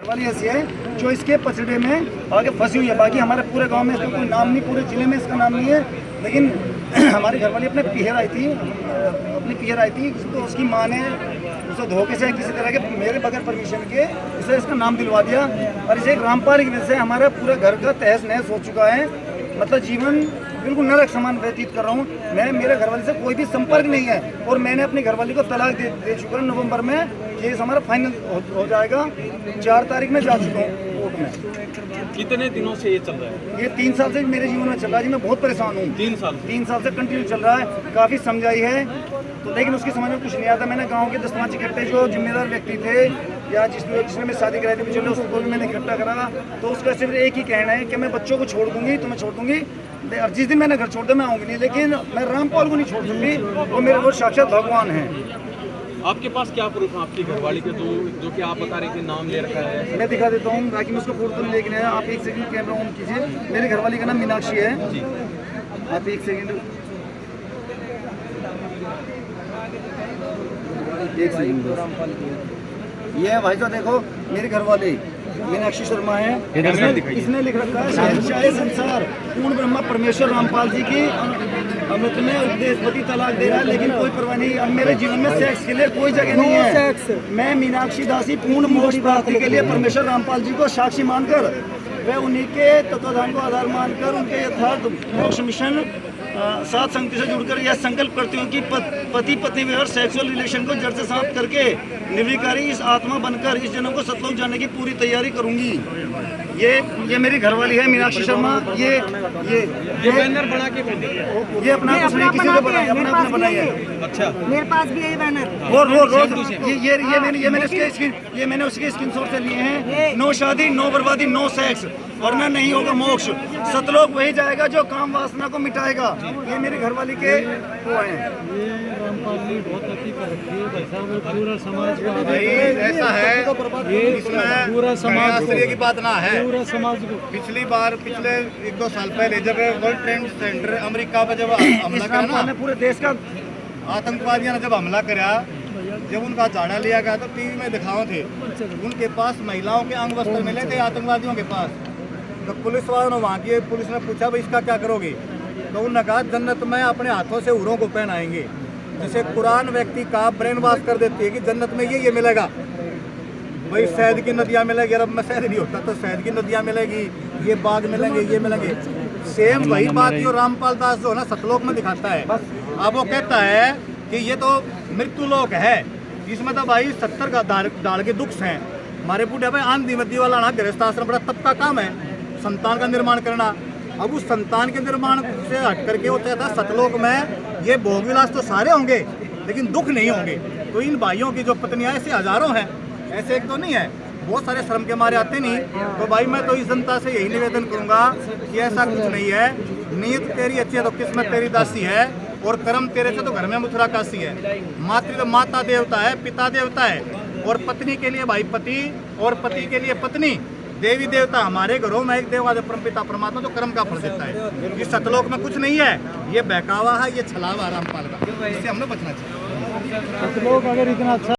वाली ऐसी है जो इसके पचड़े में आगे फंसी हुई है। बाकी हमारे पूरे गांव में इसका कोई नाम नहीं, पूरे जिले में इसका नाम नहीं है। लेकिन हमारी घरवाली अपनी पीहर आई थी तो उसकी माँ ने उसे धोखे से किसी तरह के मेरे बगैर परमिशन के उसे इसका नाम दिलवा दिया। और इसे रामपाल की वजह से हमारा पूरा घर का तहस नहस हो चुका है। मतलब जीवन बिल्कुल नरक समान व्यतीत कर रहा हूँ मैं। मेरे घरवाली से कोई भी संपर्क नहीं है और मैंने अपनी घरवाली को तलाक दे चुका हूँ। नवंबर में केस हमारा फाइनल हो जाएगा। 4 तारीख में जा चुका हूँ कोर्ट में। कितने दिनों से ये चल रहा है? ये 3 साल से मेरे जीवन में चल रहा है जी। मैं बहुत परेशान हूँ। 3 साल से कंटिन्यू चल रहा है। काफ़ी समझाई है तो लेकिन उसकी समझ में कुछ नहीं आता। मैंने गाँव के 10-5 इकट्ठे जो जिम्मेदार व्यक्ति थे या जिसने मैं शादी कराई थी चले उसको भी मैंने इकट्ठा करा। तो उसका सिर्फ एक ही कहना है कि मैं बच्चों को छोड़ दूंगी तो मैं छोड़ दूंगी और जिस दिन मैंने घर छोड़ दिया मैं आऊँगी नहीं, लेकिन मैं रामपाल को नहीं छोड़ दूंगी। वो मेरे वो साक्षात भगवान हैं। आपके पास क्या प्रूफ है आपकी घरवाली के जो कि आप बता रहे थे नाम ले रखा है? मैं दिखा देता हूँ बाकी मैं उसको फोटो तो लेकिन है। आप एक सेकंड कैमरा ऑन कीजिए। मेरी घरवाली का नाम मीनाक्षी है जी। आप एक सेकंड ये है भाई साहब, देखो मेरी घरवाली मीनाक्षी शर्मा है। इसने लिख रखा है शहंशाह संसार पूर्ण ब्रह्मा परमेश्वर रामपाल जी की अमृत में उपदेशपति तलाक दे रहा है, लेकिन कोई परवाह नहीं। अब मेरे जीवन में सेक्स के लिए कोई जगह नहीं है। मैं मीनाक्षी दासी पूर्ण मोक्ष प्राप्ति के लिए परमेश्वर रामपाल जी को साक्षी मानकर वे उन्हीं के तत्वाधान को आधार मानकर उनके यथार्थ मोक्ष मिशन साथ संगति से जुड़कर यह संकल्प करती हूँ कि पति पत्नी व्यवहार सेक्सुअल रिलेशन को जड़ से समाप्त करके निर्विकारी इस आत्मा बनकर इस जन्म को सतलोक जाने की पूरी तैयारी करूंगी। ये मेरी घरवाली है मीनाक्षी शर्मा। ये बैनर बना के ये अपना किसी ने बनाया, अपना बनाई है। अच्छा, मेरे पास भी यही बैनर और रोज ये मैंने उसके स्क्रीनशॉट से लिए हैं। नो शादी, नो बर्बादी, नो सेक्स, वरना नहीं होगा मोक्ष। सतलोक वही जाएगा जो काम वासना को मिटाएगा। ये मेरी घरवाली के वो हैं। पूरा समाज ऐसा है, इसमें पूरा समाज आश्चर्य की बात ना है। पूरा समाज को पिछले 1-2 साल पहले जब वर्ल्ड ट्रेड सेंटर अमेरिका पे जब हमला करा ना, पूरे देश का आतंकवादियों ने जब हमला करा, जब उनका झाड़ा लिया गया तो टीवी में दिखाओ थे उनके पास महिलाओं के अंग वस्त्र मिले थे आतंकवादियों के पास। तो पुलिस वालों ने वहाँ की पुलिस ने पूछा भाई इसका क्या करोगे? तो उन्होंने कहा जन्नत में अपने हाथों से हूरों को पहनाएंगे। जिसे कुरान व्यक्ति का ब्रेन वॉश कर देती है कि जन्नत में ये मिलेगा। भाई शहद की नदियाँ मिलेगी, अरब में शहद नहीं होता तो शहद की नदियाँ मिलेगी, ये बाग मिलेंगे, ये मिलेंगे। सेम वही बात जो रामपाल दास जो है ना सतलोक में दिखाता है। अब वो कहता है कि ये तो मृत्यु लोक है, इसमें तो भाई 70 का डाल के दुख हैं। हमारे बूढ़े भाई आंधी मध्य वाला ना गृहस्थ आश्रम बड़ा तब का काम है संतान का निर्माण करना। अब उस संतान के निर्माण से हट करके वो कहता है सतलोक में ये भोग विलास तो सारे होंगे लेकिन दुख नहीं होंगे। तो इन भाइयों की जो पत्नियां ऐसे हजारों हैं, ऐसे एक तो नहीं है, बहुत सारे श्रम के मारे आते नहीं। तो भाई मैं तो इस जनता से यही निवेदन करूंगा कि ऐसा कुछ नहीं है। नीयत तेरी अच्छी है तो किस्मत तेरी दासी है और कर्म तेरे से तो घर में मथुरा काशी है। मातृ तो माता देवता है, पिता देवता है और पत्नी के लिए भाई पति और पति के लिए पत्नी देवी देवता। हमारे घरों में एक देवाद परमपिता परमात्मा जो कर्म का फल देता है। इस सतलोक में कुछ नहीं है, ये बहकावा है, ये छलावा रामपाल का, इससे हमने बचना चाहिए। लोग अगर इतना अच्छा